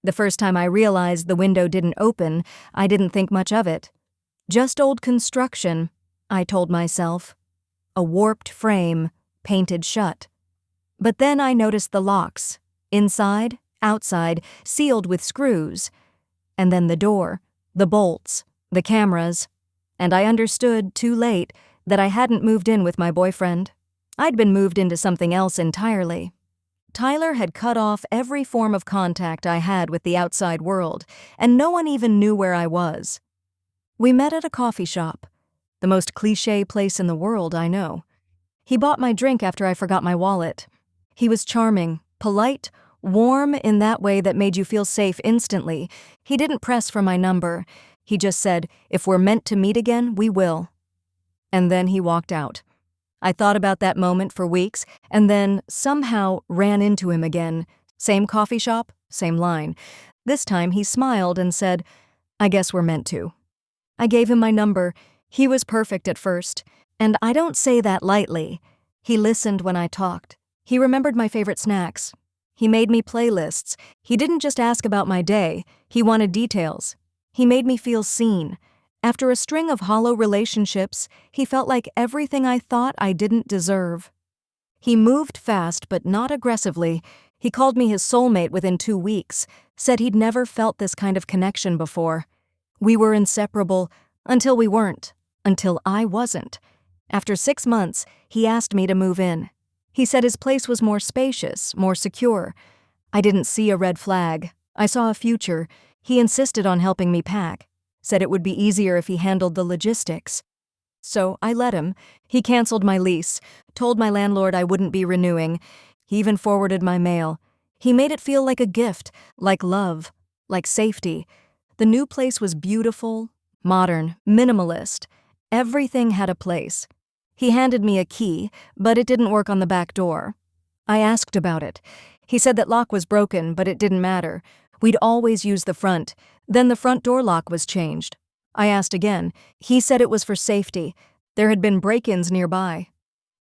The first time I realized the window didn't open, I didn't think much of it. Just old construction, I told myself. A warped frame, painted shut. But then I noticed the locks, inside, outside, sealed with screws. And then the door, the bolts, the cameras. And I understood, too late, that I hadn't moved in with my boyfriend. I'd been moved into something else entirely. Tyler had cut off every form of contact I had with the outside world, and no one even knew where I was. We met at a coffee shop, the most cliché place in the world, I know. He bought my drink after I forgot my wallet. He was charming, polite, warm in that way that made you feel safe instantly. He didn't press for my number. He just said, "If we're meant to meet again, we will." And then he walked out. I thought about that moment for weeks, and then somehow ran into him again. Same coffee shop, same line. This time he smiled and said, "I guess we're meant to." I gave him my number. He was perfect at first, and I don't say that lightly. He listened when I talked. He remembered my favorite snacks. He made me playlists. He didn't just ask about my day. He wanted details. He made me feel seen. After a string of hollow relationships, he felt like everything I thought I didn't deserve. He moved fast, but not aggressively. He called me his soulmate within 2 weeks, said he'd never felt this kind of connection before. We were inseparable until we weren't, until I wasn't. After 6 months, he asked me to move in. He said his place was more spacious, more secure. I didn't see a red flag. I saw a future. He insisted on helping me pack. Said it would be easier if he handled the logistics. So I let him. He canceled my lease, told my landlord I wouldn't be renewing. He even forwarded my mail. He made it feel like a gift, like love, like safety. The new place was beautiful, modern, minimalist. Everything had a place. He handed me a key, but it didn't work on the back door. I asked about it. He said that lock was broken, but it didn't matter. We'd always use the front. Then the front door lock was changed. I asked again. He said it was for safety. There had been break-ins nearby.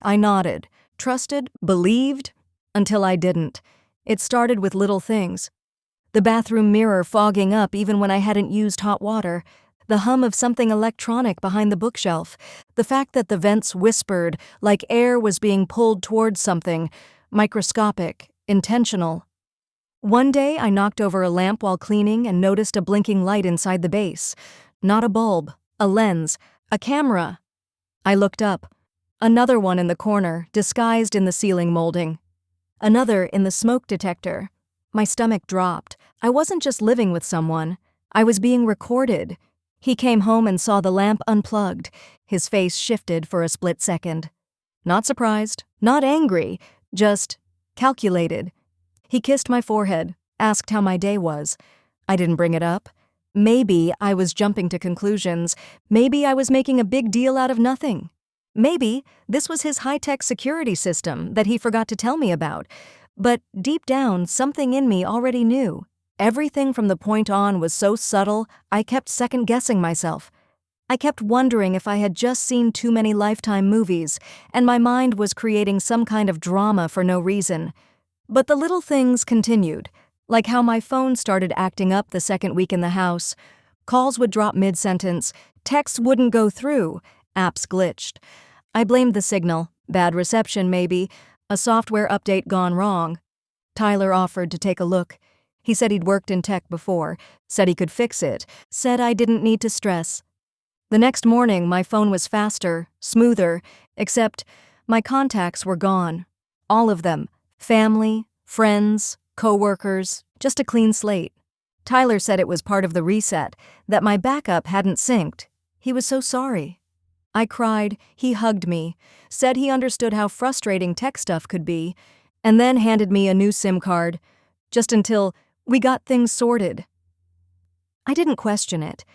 I nodded, trusted, believed, until I didn't. It started with little things. The bathroom mirror fogging up even when I hadn't used hot water. The hum of something electronic behind the bookshelf. The fact that the vents whispered, like air was being pulled towards something. Microscopic, intentional. One day I knocked over a lamp while cleaning and noticed a blinking light inside the base. Not a bulb, a lens, a camera. I looked up. Another one in the corner, disguised in the ceiling molding. Another in the smoke detector. My stomach dropped. I wasn't just living with someone. I was being recorded. He came home and saw the lamp unplugged. His face shifted for a split second. Not surprised, not angry, just calculated. He kissed my forehead, asked how my day was. I didn't bring it up. Maybe I was jumping to conclusions. Maybe I was making a big deal out of nothing. Maybe this was his high-tech security system that he forgot to tell me about. But deep down, something in me already knew. Everything from the point on was so subtle, I kept second-guessing myself. I kept wondering if I had just seen too many Lifetime movies, and my mind was creating some kind of drama for no reason. But the little things continued, like how my phone started acting up the second week in the house. Calls would drop mid-sentence, texts wouldn't go through, apps glitched. I blamed the signal, bad reception maybe, a software update gone wrong. Tyler offered to take a look. He said he'd worked in tech before, said he could fix it, said I didn't need to stress. The next morning, my phone was faster, smoother, except my contacts were gone. All of them. Family, friends, co-workers, just a clean slate. Tyler said it was part of the reset, that my backup hadn't synced. He was so sorry. I cried, he hugged me, said he understood how frustrating tech stuff could be, and then handed me a new SIM card, just until we got things sorted. I didn't question it,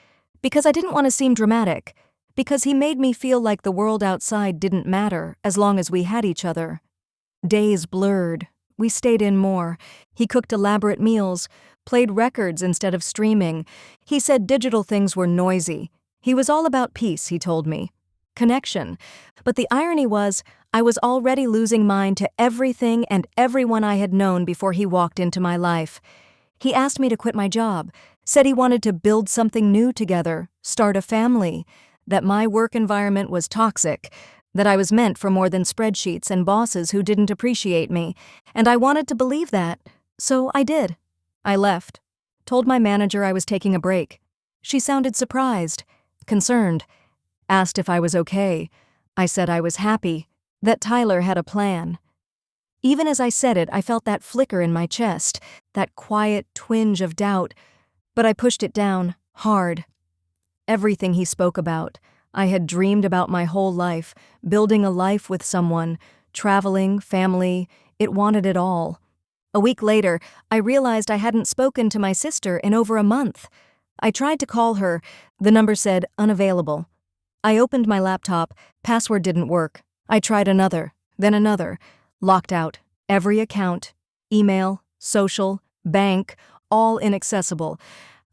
because I didn't want to seem dramatic, because he made me feel like the world outside didn't matter as long as we had each other. Days blurred. We stayed in more. He cooked elaborate meals, played records instead of streaming. He said digital things were noisy. He was all about peace, he told me. Connection. But the irony was, I was already losing mine to everything and everyone I had known before he walked into my life. He asked me to quit my job, said he wanted to build something new together, start a family, that my work environment was toxic, that I was meant for more than spreadsheets and bosses who didn't appreciate me, and I wanted to believe that, so I did. I left, told my manager I was taking a break. She sounded surprised, concerned, asked if I was okay. I said I was happy, that Tyler had a plan. Even as I said it, I felt that flicker in my chest, that quiet twinge of doubt, but I pushed it down, hard. Everything he spoke about, I had dreamed about my whole life, building a life with someone, traveling, family, it wanted it all. A week later, I realized I hadn't spoken to my sister in over a month. I tried to call her. The number said unavailable. I opened my laptop. Password didn't work. I tried another, then another. Locked out. Every account. Email, social, bank, all inaccessible.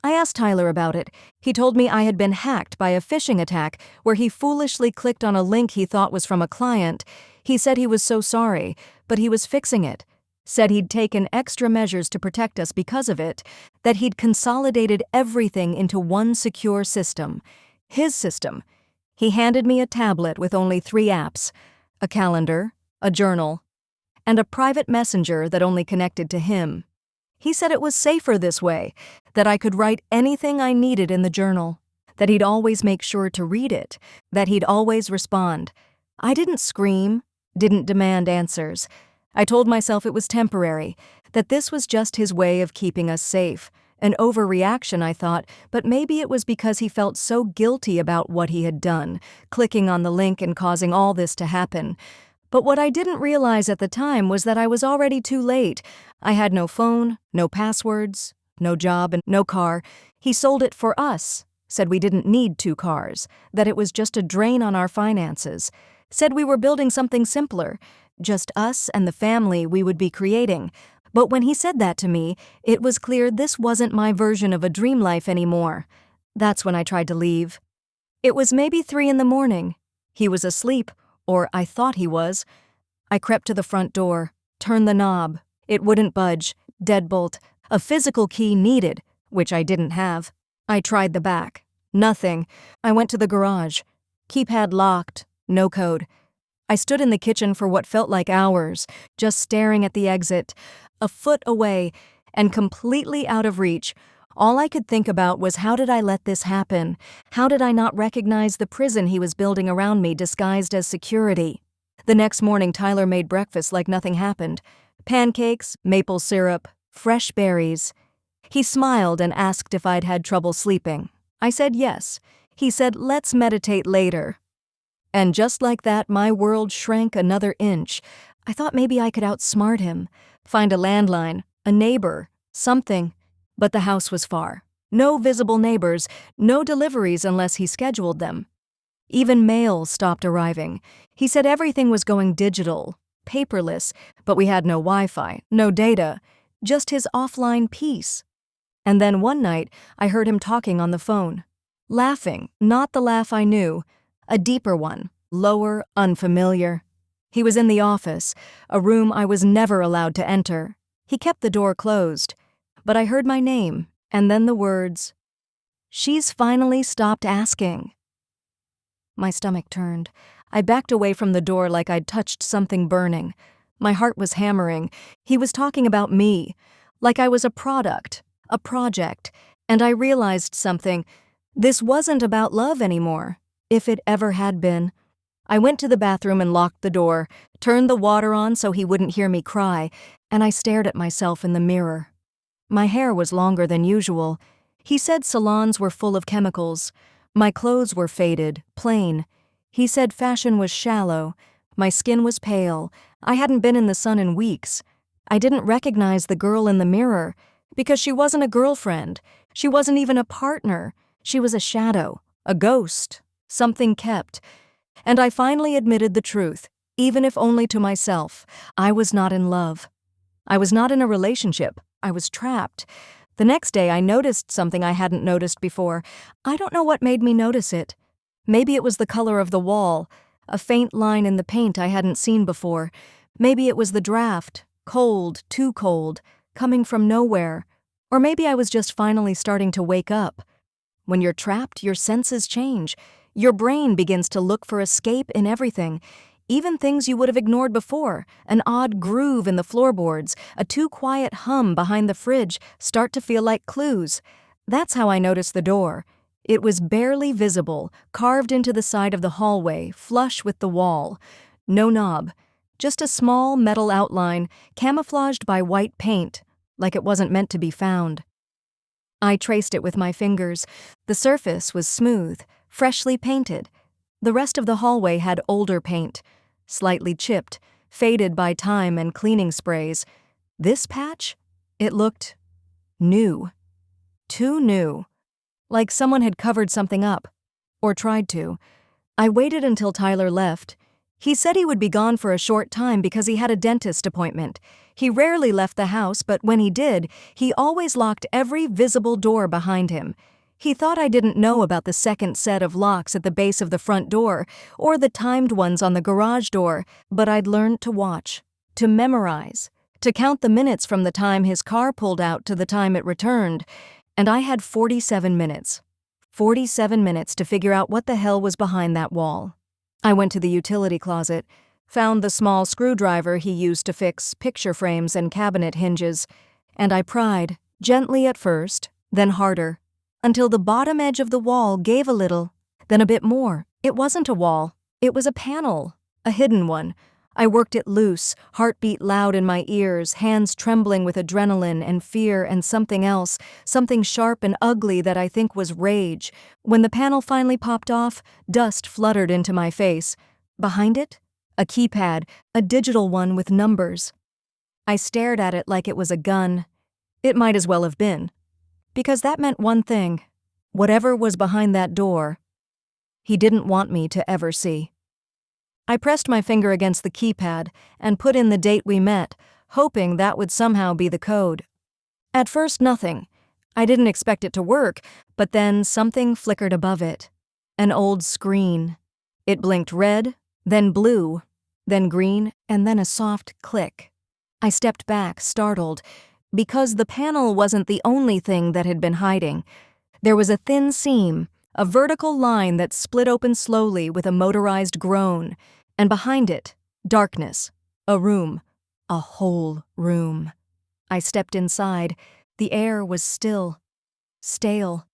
I asked Tyler about it. He told me I had been hacked by a phishing attack where he foolishly clicked on a link he thought was from a client. He said he was so sorry, but he was fixing it. Said he'd taken extra measures to protect us because of it, that he'd consolidated everything into one secure system. His system. He handed me a tablet with only 3 apps, a calendar, a journal, and a private messenger that only connected to him. He said it was safer this way, that I could write anything I needed in the journal, that he'd always make sure to read it, that he'd always respond. I didn't scream, didn't demand answers. I told myself it was temporary, that this was just his way of keeping us safe. An overreaction, I thought, but maybe it was because he felt so guilty about what he had done, clicking on the link and causing all this to happen. But what I didn't realize at the time was that I was already too late. I had no phone, no passwords, no job, and no car. He sold it for us, said we didn't need 2 cars, that it was just a drain on our finances, said we were building something simpler, just us and the family we would be creating. But when he said that to me, it was clear this wasn't my version of a dream life anymore. That's when I tried to leave. It was maybe 3 in the morning. He was asleep, or I thought he was. I crept to the front door, turned the knob. It wouldn't budge, deadbolt, a physical key needed, which I didn't have. I tried the back. Nothing. I went to the garage. Keypad locked, no code. I stood in the kitchen for what felt like hours, just staring at the exit, a foot away, and completely out of reach. All I could think about was how did I let this happen? How did I not recognize the prison he was building around me disguised as security? The next morning, Tyler made breakfast like nothing happened. Pancakes, maple syrup, fresh berries. He smiled and asked if I'd had trouble sleeping. I said yes. He said, "Let's meditate later." And just like that, my world shrank another inch. I thought maybe I could outsmart him, find a landline, a neighbor, something. But the house was far. No visible neighbors, no deliveries unless he scheduled them. Even mail stopped arriving. He said everything was going digital, paperless, but we had no Wi-Fi, no data, just his offline peace. And then one night, I heard him talking on the phone. Laughing, not the laugh I knew, a deeper one, lower, unfamiliar. He was in the office, a room I was never allowed to enter. He kept the door closed. But I heard my name, and then the words, "She's finally stopped asking." My stomach turned. I backed away from the door like I'd touched something burning. My heart was hammering. He was talking about me, like I was a product, a project, and I realized something. This wasn't about love anymore, if it ever had been. I went to the bathroom and locked the door, turned the water on so he wouldn't hear me cry, and I stared at myself in the mirror. My hair was longer than usual. He said salons were full of chemicals. My clothes were faded, plain. He said fashion was shallow. My skin was pale. I hadn't been in the sun in weeks. I didn't recognize the girl in the mirror because she wasn't a girlfriend. She wasn't even a partner. She was a shadow, a ghost, something kept. And I finally admitted the truth, even if only to myself. I was not in love. I was not in a relationship. I was trapped. The next day, I noticed something I hadn't noticed before. I don't know what made me notice it. Maybe it was the color of the wall, a faint line in the paint I hadn't seen before. Maybe it was the draft, cold, too cold, coming from nowhere. Or maybe I was just finally starting to wake up. When you're trapped, your senses change. Your brain begins to look for escape in everything, even things you would have ignored before. An odd groove in the floorboards, a too quiet hum behind the fridge start to feel like clues. That's how I noticed the door. It was barely visible, carved into the side of the hallway, flush with the wall. No knob, just a small metal outline camouflaged by white paint, like it wasn't meant to be found. I traced it with my fingers. The surface was smooth, freshly painted. The rest of the hallway had older paint, slightly chipped, faded by time and cleaning sprays. This patch? It looked new. Too new. Like someone had covered something up. Or tried to. I waited until Tyler left. He said he would be gone for a short time because he had a dentist appointment. He rarely left the house, but when he did, he always locked every visible door behind him. He thought I didn't know about the second set of locks at the base of the front door, or the timed ones on the garage door, but I'd learned to watch, to memorize, to count the minutes from the time his car pulled out to the time it returned, and I had 47 minutes. 47 minutes to figure out what the hell was behind that wall. I went to the utility closet, found the small screwdriver he used to fix picture frames and cabinet hinges, and I pried, gently at first, then harder, until the bottom edge of the wall gave a little, then a bit more. It wasn't a wall. It was a panel, a hidden one. I worked it loose, heartbeat loud in my ears, hands trembling with adrenaline and fear and something else, something sharp and ugly that I think was rage. When the panel finally popped off, dust fluttered into my face. Behind it, a keypad, a digital one with numbers. I stared at it like it was a gun. It might as well have been. Because that meant one thing. Whatever was behind that door, he didn't want me to ever see. I pressed my finger against the keypad and put in the date we met, hoping that would somehow be the code. At first, nothing. I didn't expect it to work, but then something flickered above it. An old screen. It blinked red, then blue, then green, and then a soft click. I stepped back, startled, because the panel wasn't the only thing that had been hiding. There was a thin seam, a vertical line that split open slowly with a motorized groan, and behind it, darkness, a room, a whole room. I stepped inside. The air was still, stale.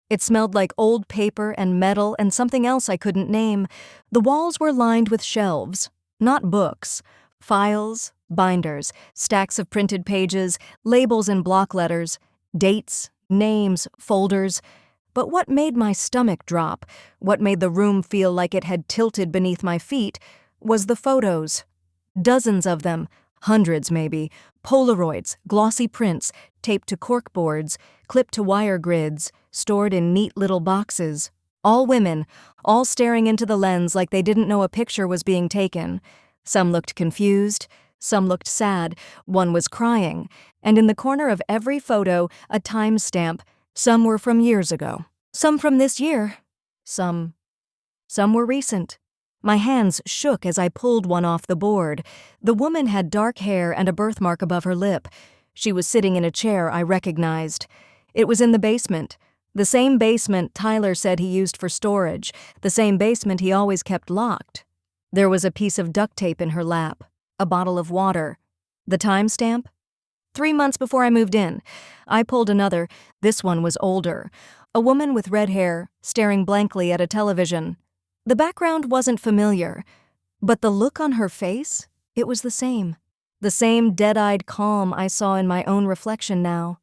It smelled like old paper and metal and something else I couldn't name. The walls were lined with shelves, not books, files, binders, stacks of printed pages, labels in block letters, dates, names, folders. But what made my stomach drop, what made the room feel like it had tilted beneath my feet, was the photos. Dozens of them, hundreds maybe, Polaroids, glossy prints, taped to corkboards, clipped to wire grids, stored in neat little boxes. All women, all staring into the lens like they didn't know a picture was being taken. Some looked confused, some looked sad, one was crying, and in the corner of every photo, a timestamp. Some were from years ago, some from this year, some were recent. My hands shook as I pulled one off the board. The woman had dark hair and a birthmark above her lip. She was sitting in a chair I recognized. It was in the basement, the same basement Tyler said he used for storage, the same basement he always kept locked. There was a piece of duct tape in her lap, a bottle of water. The timestamp? 3 months before I moved in. I pulled another. This one was older. A woman with red hair, staring blankly at a television. The background wasn't familiar, but the look on her face, it was the same. The same dead-eyed calm I saw in my own reflection now.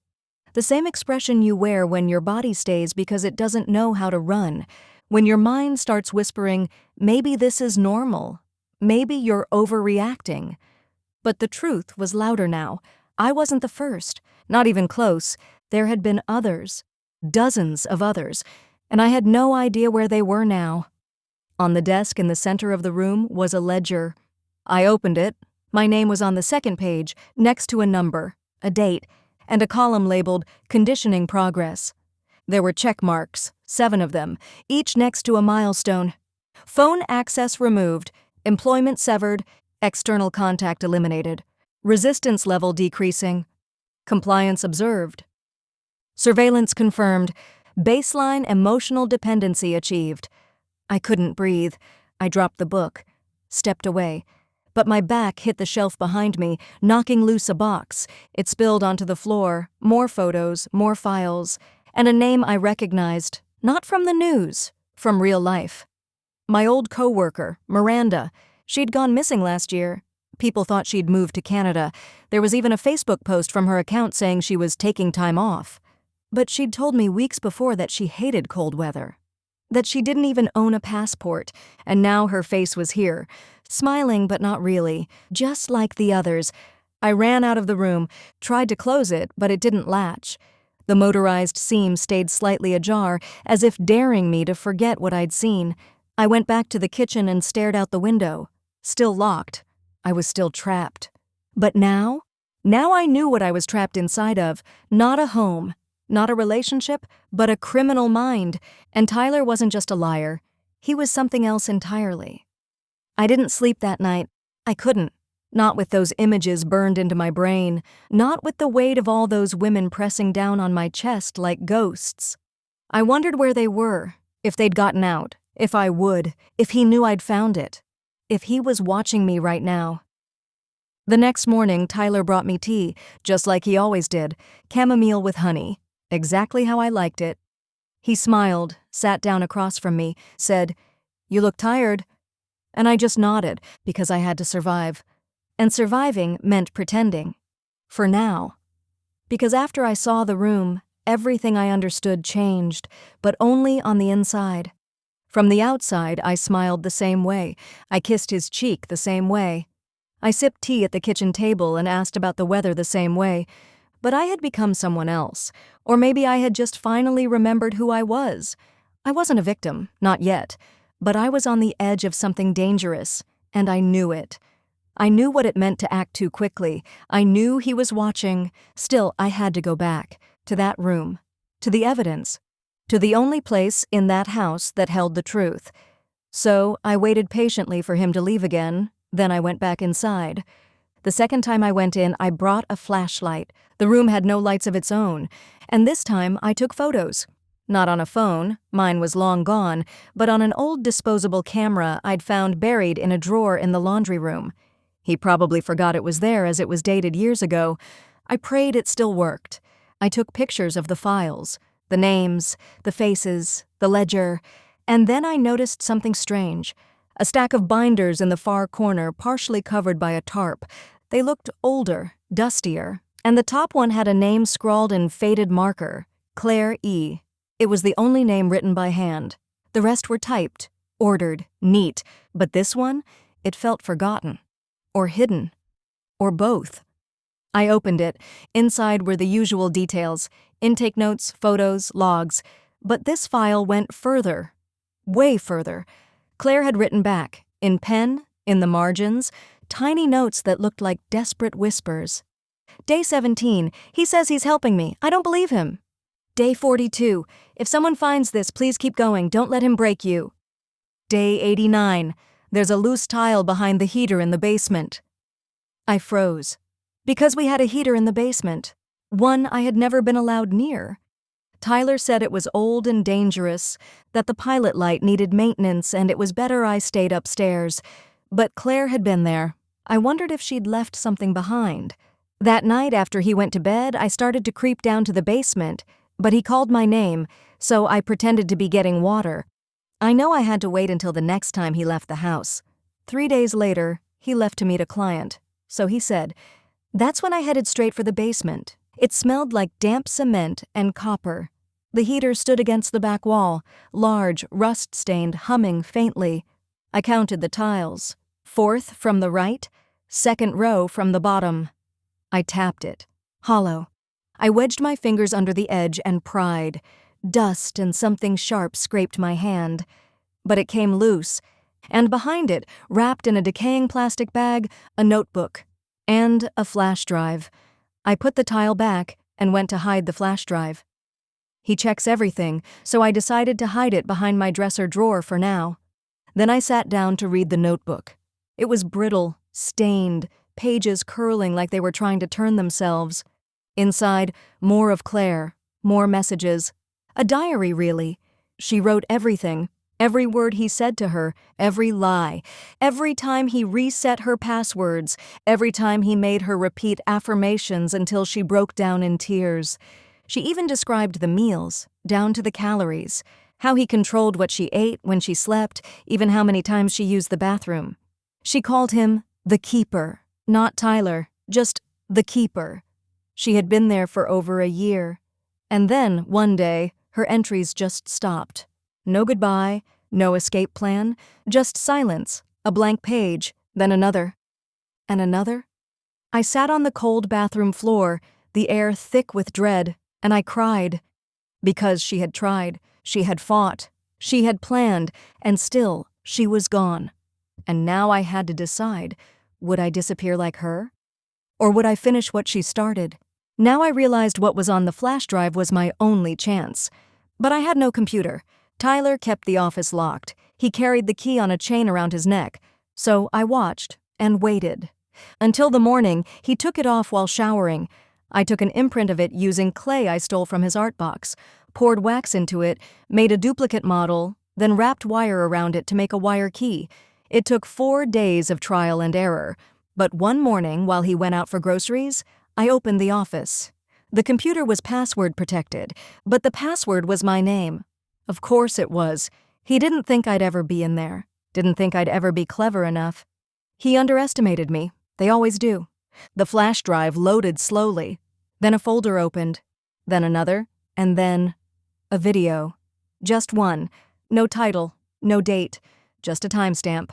The same expression you wear when your body stays because it doesn't know how to run. When your mind starts whispering, maybe this is normal. Maybe you're overreacting. But the truth was louder now. I wasn't the first, not even close. There had been others, dozens of others, and I had no idea where they were now. On the desk in the center of the room was a ledger. I opened it. My name was on the second page, next to a number, a date, and a column labeled Conditioning Progress. There were check marks, 7 of them, each next to a milestone. Phone access removed, employment severed, external contact eliminated. Resistance level decreasing. Compliance observed. Surveillance confirmed. Baseline emotional dependency achieved. I couldn't breathe. I dropped the book, stepped away. But my back hit the shelf behind me, knocking loose a box. It spilled onto the floor, more photos, more files, and a name I recognized, not from the news, from real life. My old coworker, Miranda. She'd gone missing last year. People thought she'd moved to Canada. There was even a Facebook post from her account saying she was taking time off. But she'd told me weeks before that she hated cold weather, that she didn't even own a passport, and now her face was here, smiling but not really, just like the others. I ran out of the room, tried to close it, but it didn't latch. The motorized seam stayed slightly ajar, as if daring me to forget what I'd seen. I went back to the kitchen and stared out the window. Still locked. I was still trapped. But now I knew what I was trapped inside of, not a home. Not a relationship, but a criminal mind. And Tyler wasn't just a liar. He was something else entirely. I didn't sleep that night. I couldn't. Not with those images burned into my brain. Not with the weight of all those women pressing down on my chest like ghosts. I wondered where they were, if they'd gotten out, if I would, if he knew I'd found it, if he was watching me right now. The next morning, Tyler brought me tea, just like he always did, chamomile with honey. Exactly how I liked it. He smiled, sat down across from me, said, "You look tired." And I just nodded, because I had to survive. And surviving meant pretending. For now. Because after I saw the room, everything I understood changed, but only on the inside. From the outside, I smiled the same way. I kissed his cheek the same way. I sipped tea at the kitchen table and asked about the weather the same way. But I had become someone else, or maybe I had just finally remembered who I was. I wasn't a victim, not yet, but I was on the edge of something dangerous, and I knew it. I knew what it meant to act too quickly. I knew he was watching. Still, I had to go back, to that room, to the evidence, to the only place in that house that held the truth. So I waited patiently for him to leave again, then I went back inside. The second time I went in, I brought a flashlight. The room had no lights of its own, and this time I took photos. Not on a phone, mine was long gone, but on an old disposable camera I'd found buried in a drawer in the laundry room. He probably forgot it was there as it was dated years ago. I prayed it still worked. I took pictures of the files, the names, the faces, the ledger, and then I noticed something strange. A stack of binders in the far corner, partially covered by a tarp. They looked older, dustier, and the top one had a name scrawled in faded marker, Claire E. It was the only name written by hand. The rest were typed, ordered, neat, but this one, it felt forgotten, or hidden, or both. I opened it. Inside were the usual details, intake notes, photos, logs, but this file went further, way further. Claire had written back, in pen, in the margins, tiny notes that looked like desperate whispers. Day 17, he says he's helping me. I don't believe him. Day 42, if someone finds this, please keep going. Don't let him break you. Day 89, there's a loose tile behind the heater in the basement. I froze. Because we had a heater in the basement. One I had never been allowed near. Tyler said it was old and dangerous, that the pilot light needed maintenance and it was better I stayed upstairs. But Claire had been there. I wondered if she'd left something behind. That night after he went to bed, I started to creep down to the basement, but he called my name, so I pretended to be getting water. I know I had to wait until the next time he left the house. 3 days later, he left to meet a client. So he said, that's when I headed straight for the basement. It smelled like damp cement and copper. The heater stood against the back wall, large, rust-stained, humming faintly. I counted the tiles. 4th from the right, 2nd row from the bottom. I tapped it. Hollow. I wedged my fingers under the edge and pried. Dust and something sharp scraped my hand. But it came loose, and behind it, wrapped in a decaying plastic bag, a notebook and a flash drive. I put the tile back and went to hide the flash drive. He checks everything, so I decided to hide it behind my dresser drawer for now. Then I sat down to read the notebook. It was brittle, stained, pages curling like they were trying to turn themselves. Inside, more of Claire, More messages. A diary, really. She wrote everything. Every word he said to her, every lie, every time he reset her passwords, every time he made her repeat affirmations until she broke down in tears. She even described the meals, down to the calories, how he controlled what she ate, when she slept, even how many times she used the bathroom. She called him the keeper, not Tyler, just the keeper. She had been there for over a year. And then, one day, her entries just stopped. No goodbye, no escape plan, just silence, a blank page, then another. And another? I sat on the cold bathroom floor, the air thick with dread, and I cried. Because she had tried, she had fought, she had planned, and still she was gone. And now I had to decide, would I disappear like her? Or would I finish what she started? Now I realized what was on the flash drive was my only chance. But I had no computer. Tyler kept the office locked. He carried the key on a chain around his neck. So I watched and waited. Until the morning, he took it off while showering. I took an imprint of it using clay I stole from his art box, poured wax into it, made a duplicate model, then wrapped wire around it to make a wire key. It took 4 days of trial and error. But one morning, while he went out for groceries, I opened the office. The computer was password protected, but the password was my name. Of course it was. He didn't think I'd ever be in there. Didn't think I'd ever be clever enough. He underestimated me. They always do. The flash drive loaded slowly. Then a folder opened. Then another. And then a video. Just one. No title. No date. Just a timestamp.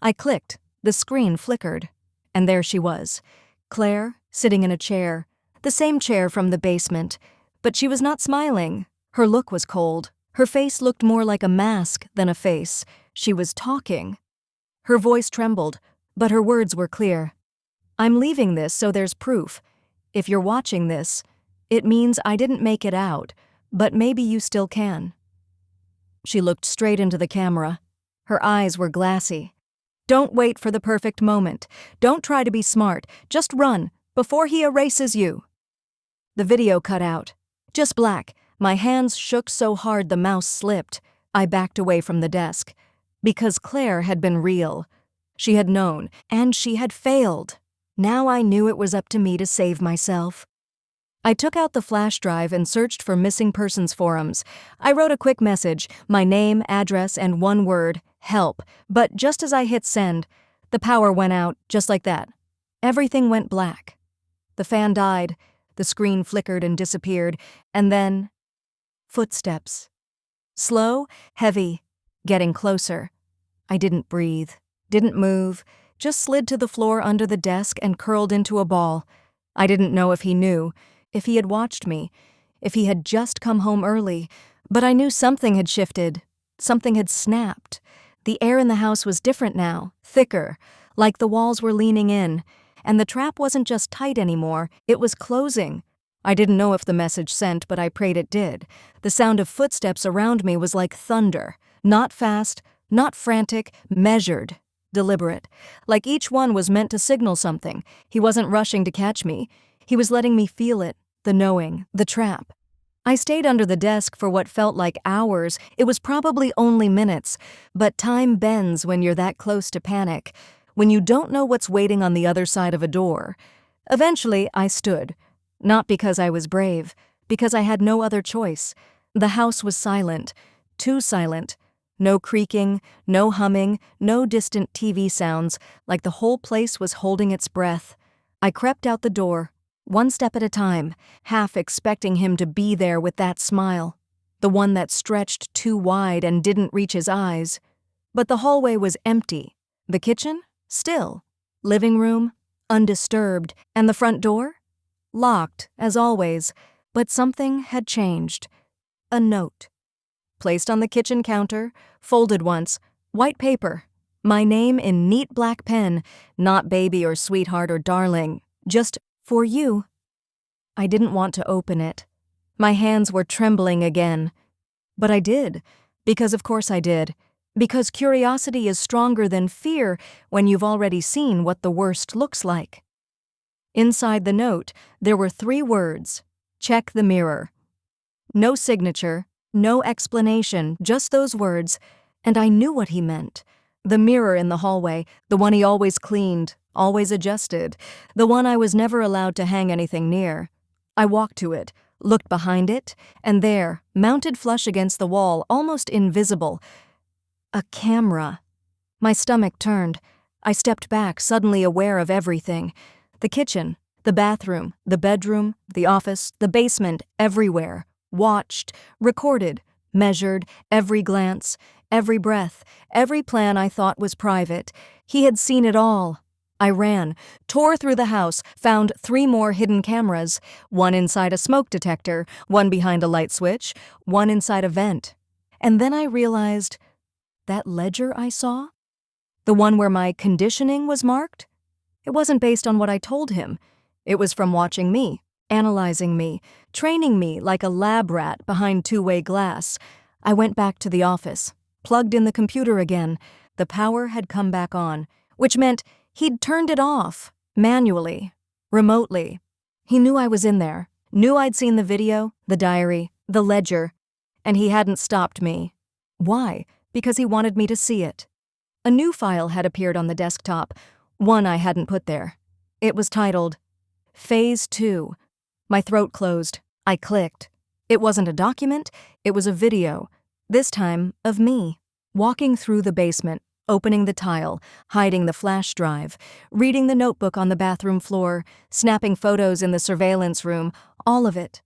I clicked. The screen flickered. And there she was. Claire, sitting in a chair. The same chair from the basement. But she was not smiling. Her look was cold. Her face looked more like a mask than a face. She was talking. Her voice trembled, but her words were clear. I'm leaving this so there's proof. If you're watching this, it means I didn't make it out, but maybe you still can. She looked straight into the camera. Her eyes were glassy. Don't wait for the perfect moment. Don't try to be smart. Just run, before he erases you. The video cut out. Just black. My hands shook so hard the mouse slipped. I backed away from the desk. Because Claire had been real. She had known, and she had failed. Now I knew it was up to me to save myself. I took out the flash drive and searched for missing persons forums. I wrote a quick message, my name, address, and one word, help. But just as I hit send, the power went out, just like that. Everything went black. The fan died, the screen flickered and disappeared, and then footsteps. Slow, heavy, getting closer. I didn't breathe, didn't move, just slid to the floor under the desk and curled into a ball. I didn't know if he knew, if he had watched me, if he had just come home early, but I knew something had shifted, something had snapped. The air in the house was different now, thicker, like the walls were leaning in, and the trap wasn't just tight anymore, it was closing. I didn't know if the message sent, but I prayed it did. The sound of footsteps around me was like thunder, not fast, not frantic, measured, deliberate. Like each one was meant to signal something. He wasn't rushing to catch me. He was letting me feel it, the knowing, the trap. I stayed under the desk for what felt like hours. It was probably only minutes, but time bends when you're that close to panic, when you don't know what's waiting on the other side of a door. Eventually, I stood. Not because I was brave, because I had no other choice. The house was silent, too silent. No creaking, no humming, no distant TV sounds, like the whole place was holding its breath. I crept out the door, one step at a time, half expecting him to be there with that smile, the one that stretched too wide and didn't reach his eyes. But the hallway was empty. The kitchen? Still. Living room? Undisturbed. And the front door? Locked, as always, but something had changed. A note. Placed on the kitchen counter, folded once, white paper. My name in neat black pen, not baby or sweetheart or darling, just for you. I didn't want to open it. My hands were trembling again. But I did, because of course I did. Because curiosity is stronger than fear when you've already seen what the worst looks like. Inside the note, there were 3 words. Check the mirror. No signature, no explanation, just those words, and I knew what he meant. The mirror in the hallway, the one he always cleaned, always adjusted, the one I was never allowed to hang anything near. I walked to it, looked behind it, and there, mounted flush against the wall, almost invisible, a camera. My stomach turned. I stepped back, suddenly aware of everything. The kitchen, the bathroom, the bedroom, the office, the basement, everywhere. Watched, recorded, measured, every glance, every breath, every plan I thought was private. He had seen it all. I ran, tore through the house, found 3 more hidden cameras, one inside a smoke detector, one behind a light switch, one inside a vent. And then I realized that ledger I saw, the one where my conditioning was marked, it wasn't based on what I told him. It was from watching me, analyzing me, training me like a lab rat behind two-way glass. I went back to the office, plugged in the computer again. The power had come back on, which meant he'd turned it off, manually, remotely. He knew I was in there, knew I'd seen the video, the diary, the ledger, and he hadn't stopped me. Why? Because he wanted me to see it. A new file had appeared on the desktop, one I hadn't put there. It was titled, Phase 2. My throat closed. I clicked. It wasn't a document, it was a video, this time of me, walking through the basement, opening the tile, hiding the flash drive, reading the notebook on the bathroom floor, snapping photos in the surveillance room, all of it.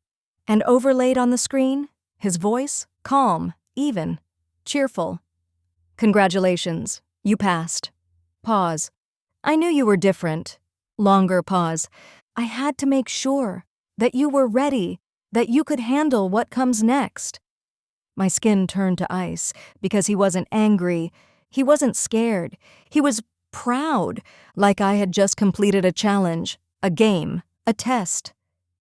And overlaid on the screen, his voice, calm, even, cheerful. Congratulations, you passed. Pause. I knew you were different. Longer pause. I had to make sure that you were ready, that you could handle what comes next. My skin turned to ice because he wasn't angry. He wasn't scared. He was proud, like I had just completed a challenge, a game, a test.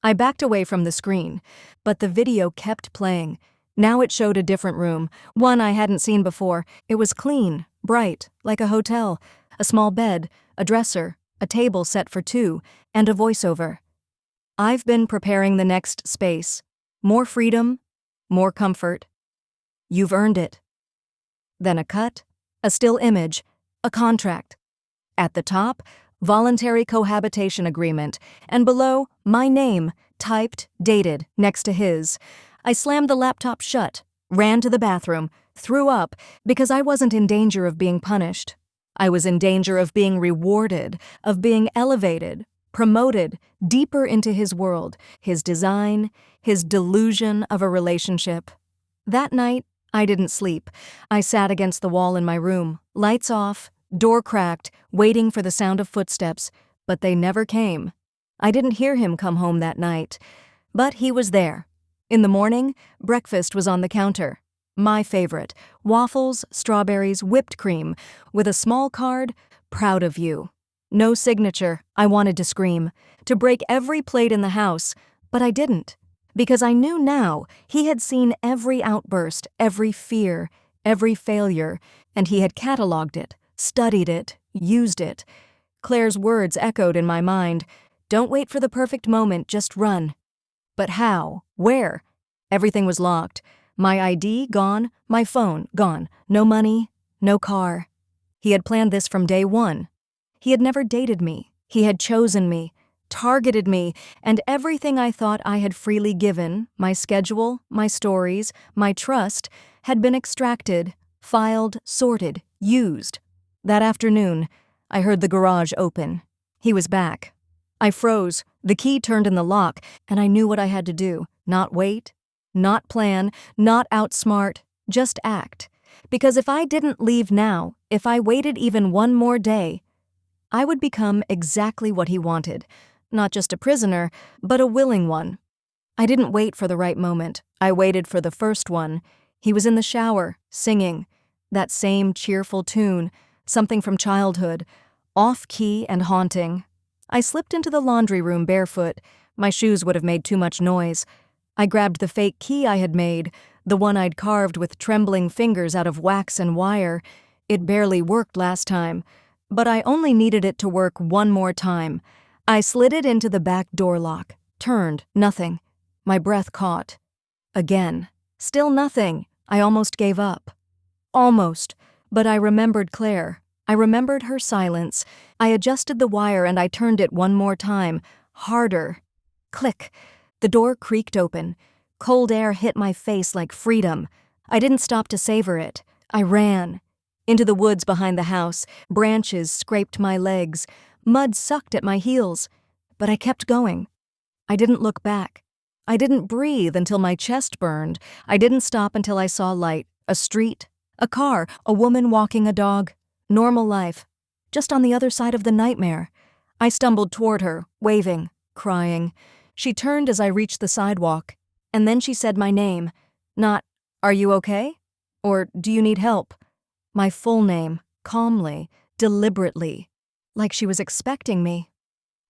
I backed away from the screen, but the video kept playing. Now it showed a different room, one I hadn't seen before. It was clean, bright, like a hotel, a small bed, a dresser, a table set for 2, and a voiceover. I've been preparing the next space. More freedom, more comfort. You've earned it. Then a cut, a still image, a contract. At the top, voluntary cohabitation agreement, and below, my name, typed, dated, next to his. I slammed the laptop shut, ran to the bathroom, threw up, because I wasn't in danger of being punished. I was in danger of being rewarded, of being elevated, promoted deeper into his world, his design, his delusion of a relationship. That night, I didn't sleep. I sat against the wall in my room, lights off, door cracked, waiting for the sound of footsteps, but they never came. I didn't hear him come home that night, but he was there. In the morning, breakfast was on the counter. My favorite, waffles, strawberries, whipped cream, with a small card, proud of you. No signature. I wanted to scream, to break every plate in the house, but I didn't, because I knew now he had seen every outburst, every fear, every failure, and he had cataloged it, studied it, used it. Claire's words echoed in my mind. Don't wait for the perfect moment, just run. But how? Where? Everything was locked. My ID gone, my phone gone, no money, no car. He had planned this from day one. He had never dated me. He had chosen me, targeted me, and everything I thought I had freely given, my schedule, my stories, my trust, had been extracted, filed, sorted, used. That afternoon, I heard the garage open. He was back. I froze. The key turned in the lock, and I knew what I had to do. Not wait, not plan, not outsmart, just act. Because if I didn't leave now, if I waited even one more day, I would become exactly what he wanted. Not just a prisoner, but a willing one. I didn't wait for the right moment. I waited for the first one. He was in the shower, singing. That same cheerful tune, something from childhood, off-key and haunting. I slipped into the laundry room barefoot. My shoes would have made too much noise. I grabbed the fake key I had made, the one I'd carved with trembling fingers out of wax and wire. It barely worked last time, but I only needed it to work one more time. I slid it into the back door lock, turned, nothing. My breath caught. Again. Still nothing. I almost gave up. Almost. But I remembered Claire. I remembered her silence. I adjusted the wire and I turned it one more time. Harder. Click. The door creaked open. Cold air hit my face like freedom. I didn't stop to savor it. I ran. Into the woods behind the house. Branches scraped my legs. Mud sucked at my heels. But I kept going. I didn't look back. I didn't breathe until my chest burned. I didn't stop until I saw light. A street. A car. A woman walking a dog. Normal life. Just on the other side of the nightmare. I stumbled toward her, waving, crying. She turned as I reached the sidewalk. And then she said my name. Not, "Are you okay?" Or, "Do you need help?" My full name, calmly, deliberately, like she was expecting me.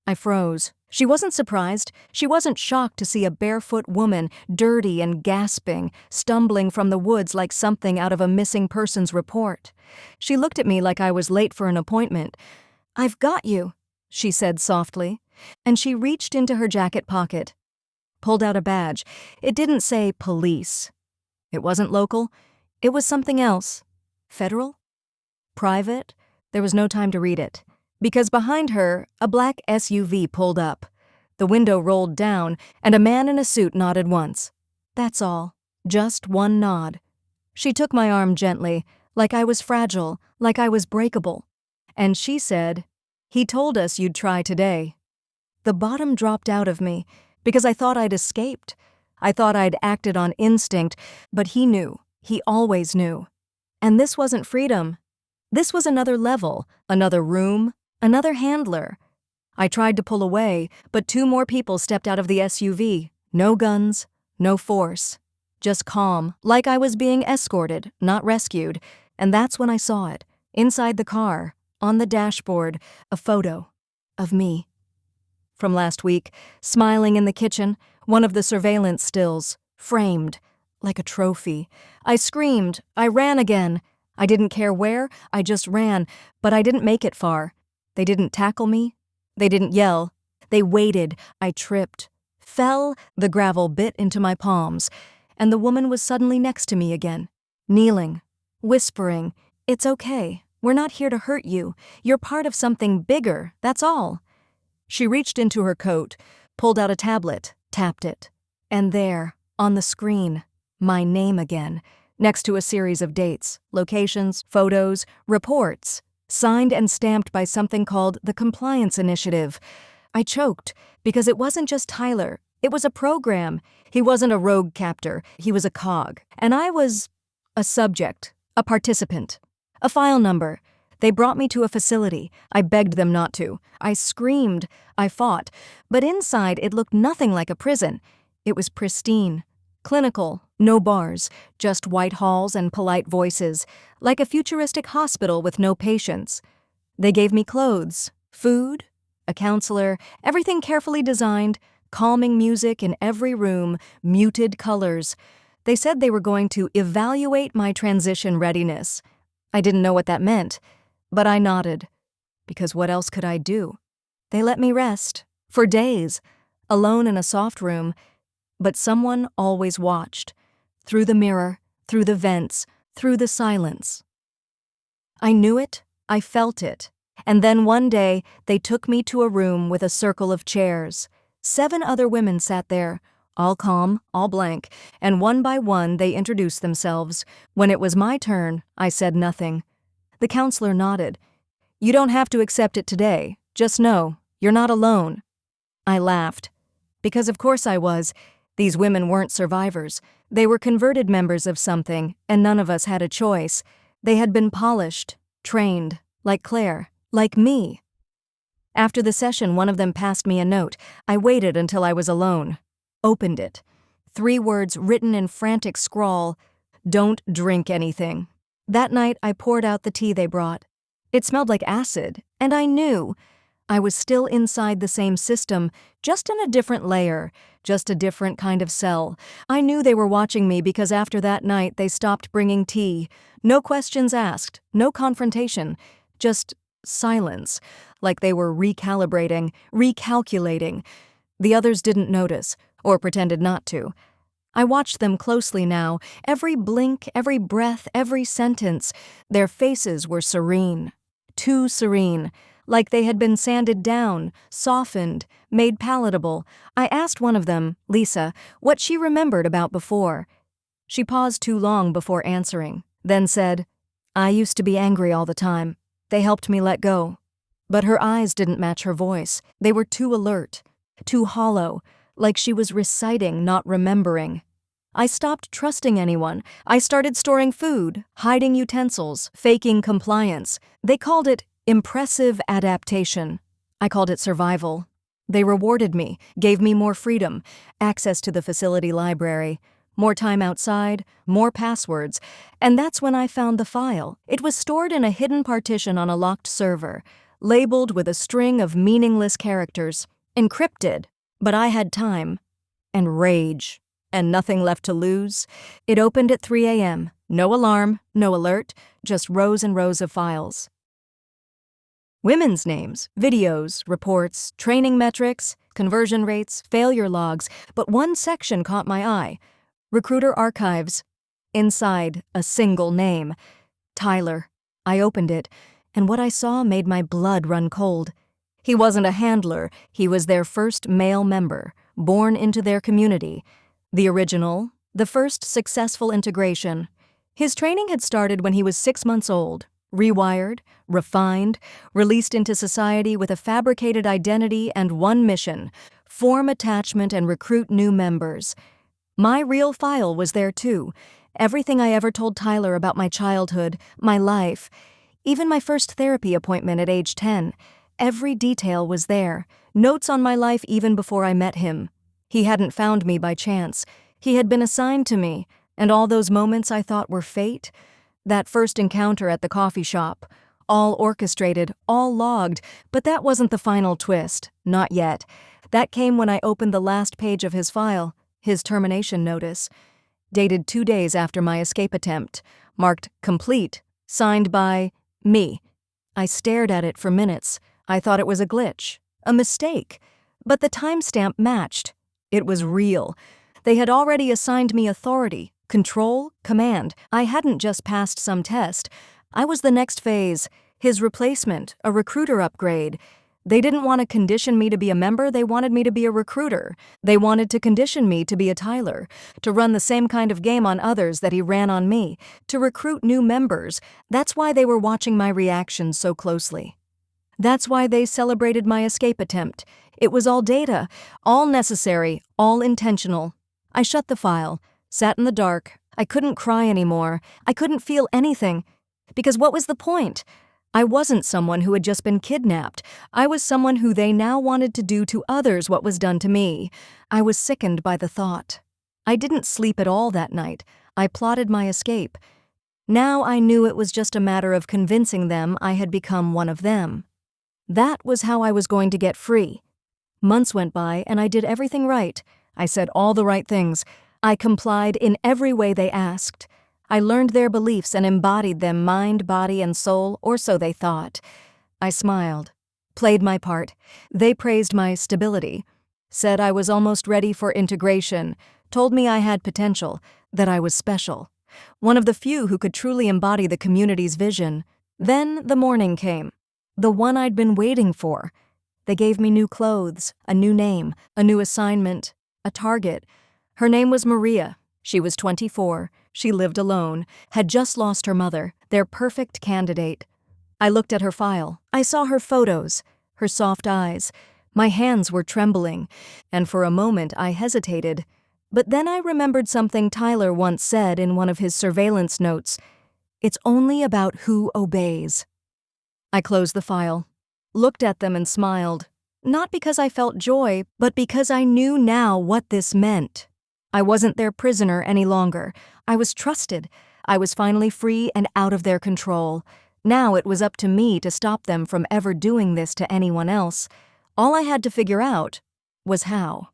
I froze. She wasn't surprised. She wasn't shocked to see a barefoot woman, dirty and gasping, stumbling from the woods like something out of a missing persons report. She looked at me like I was late for an appointment. "I've got you," she said softly, and she reached into her jacket pocket, pulled out a badge. It didn't say police. It wasn't local. It was something else. Federal? Private? There was no time to read it. Because behind her, a black SUV pulled up. The window rolled down, and a man in a suit nodded once. That's all. Just one nod. She took my arm gently, like I was fragile, like I was breakable. And she said, "He told us you'd try today." The bottom dropped out of me, because I thought I'd escaped. I thought I'd acted on instinct, but he knew. He always knew. And this wasn't freedom. This was another level, another room, another handler. I tried to pull away, but two more people stepped out of the SUV. No guns, no force. Just calm, like I was being escorted, not rescued. And that's when I saw it. Inside the car, on the dashboard, a photo of me. From last week, smiling in the kitchen, one of the surveillance stills, framed, like a trophy. I screamed. I ran again. I didn't care where, I just ran, but I didn't make it far. They didn't tackle me. They didn't yell. They waited. I tripped. Fell, the gravel bit into my palms, and the woman was suddenly next to me again, kneeling, whispering, "It's okay. We're not here to hurt you. You're part of something bigger, that's all." She reached into her coat, pulled out a tablet, tapped it. And there, on the screen, my name again, next to a series of dates, locations, photos, reports, signed and stamped by something called the Compliance Initiative. I choked, because it wasn't just Tyler. It was a program. He wasn't a rogue captor. He was a cog. And I was a subject, a participant, a file number. They brought me to a facility. I begged them not to. I screamed. I fought. But inside, it looked nothing like a prison. It was pristine, clinical, no bars, just white halls and polite voices, like a futuristic hospital with no patients. They gave me clothes, food, a counselor, everything carefully designed, calming music in every room, muted colors. They said they were going to evaluate my transition readiness. I didn't know what that meant, but I nodded, because what else could I do? They let me rest, for days, alone in a soft room, but someone always watched, through the mirror, through the vents, through the silence. I knew it, I felt it, and then one day they took me to a room with a circle of chairs. 7 other women sat there, all calm, all blank, and one by one they introduced themselves. When it was my turn, I said nothing. The counselor nodded. "You don't have to accept it today. Just know, you're not alone." I laughed. Because of course I was. These women weren't survivors. They were converted members of something, and none of us had a choice. They had been polished, trained, like Claire, like me. After the session, one of them passed me a note. I waited until I was alone. Opened it. 3 words written in frantic scrawl: "Don't drink anything." That night, I poured out the tea they brought. It smelled like acid, and I knew. I was still inside the same system, just in a different layer, just a different kind of cell. I knew they were watching me because after that night, they stopped bringing tea. No questions asked, no confrontation, just silence, like they were recalibrating, recalculating. The others didn't notice, or pretended not to. I watched them closely now, every blink, every breath, every sentence. Their faces were serene. Too serene, like they had been sanded down, softened, made palatable. I asked one of them, Lisa, what she remembered about before. She paused too long before answering, then said, I used to be angry all the time. They helped me let go. But her eyes didn't match her voice. They were too alert, too hollow, like she was reciting, not remembering. I stopped trusting anyone. I started storing food, hiding utensils, faking compliance. They called it impressive adaptation. I called it survival. They rewarded me, gave me more freedom, access to the facility library, more time outside, more passwords, and that's when I found the file. It was stored in a hidden partition on a locked server, labeled with a string of meaningless characters, encrypted, but I had time, and rage, and nothing left to lose. It opened at 3 a.m., no alarm, no alert, just rows and rows of files. Women's names, videos, reports, training metrics, conversion rates, failure logs, but one section caught my eye. Recruiter archives. Inside, a single name. Tyler. I opened it, and what I saw made my blood run cold. He wasn't a handler, he was their first male member, born into their community. The original, the first successful integration. His training had started when he was 6 months old, rewired, refined, released into society with a fabricated identity and one mission: form attachment and recruit new members. My real file was there too. Everything I ever told Tyler about my childhood, my life, even my first therapy appointment at age 10. Every detail was there. Notes on my life even before I met him. He hadn't found me by chance. He had been assigned to me, and all those moments I thought were fate, that first encounter at the coffee shop, all orchestrated, all logged, but that wasn't the final twist. Not yet. That came when I opened the last page of his file. His termination notice, dated 2 days after my escape attempt, marked complete, signed by me. I stared at it for minutes. I thought it was a glitch, a mistake, but the timestamp matched. It was real. They had already assigned me authority, control, command. I hadn't just passed some test. I was the next phase, his replacement, a recruiter upgrade. They didn't want to condition me to be a member, they wanted me to be a recruiter. They wanted to condition me to be a Tyler, to run the same kind of game on others that he ran on me, to recruit new members. That's why they were watching my reactions so closely. That's why they celebrated my escape attempt. It was all data, all necessary, all intentional. I shut the file, sat in the dark. I couldn't cry anymore. I couldn't feel anything. Because what was the point? I wasn't someone who had just been kidnapped. I was someone who they now wanted to do to others what was done to me. I was sickened by the thought. I didn't sleep at all that night. I plotted my escape. Now I knew it was just a matter of convincing them I had become one of them. That was how I was going to get free. Months went by and I did everything right. I said all the right things. I complied in every way they asked. I learned their beliefs and embodied them mind, body, and soul, or so they thought. I smiled, played my part. They praised my stability, said I was almost ready for integration, told me I had potential, that I was special, one of the few who could truly embody the community's vision. Then the morning came, the one I'd been waiting for. They gave me new clothes, a new name, a new assignment, a target. Her name was Maria. She was 24. She lived alone, had just lost her mother, their perfect candidate. I looked at her file. I saw her photos, her soft eyes. My hands were trembling, and for a moment I hesitated. But then I remembered something Tyler once said in one of his surveillance notes. It's only about who obeys. I closed the file, looked at them and smiled. Not because I felt joy, but because I knew now what this meant. I wasn't their prisoner any longer. I was trusted. I was finally free and out of their control. Now it was up to me to stop them from ever doing this to anyone else. All I had to figure out was how.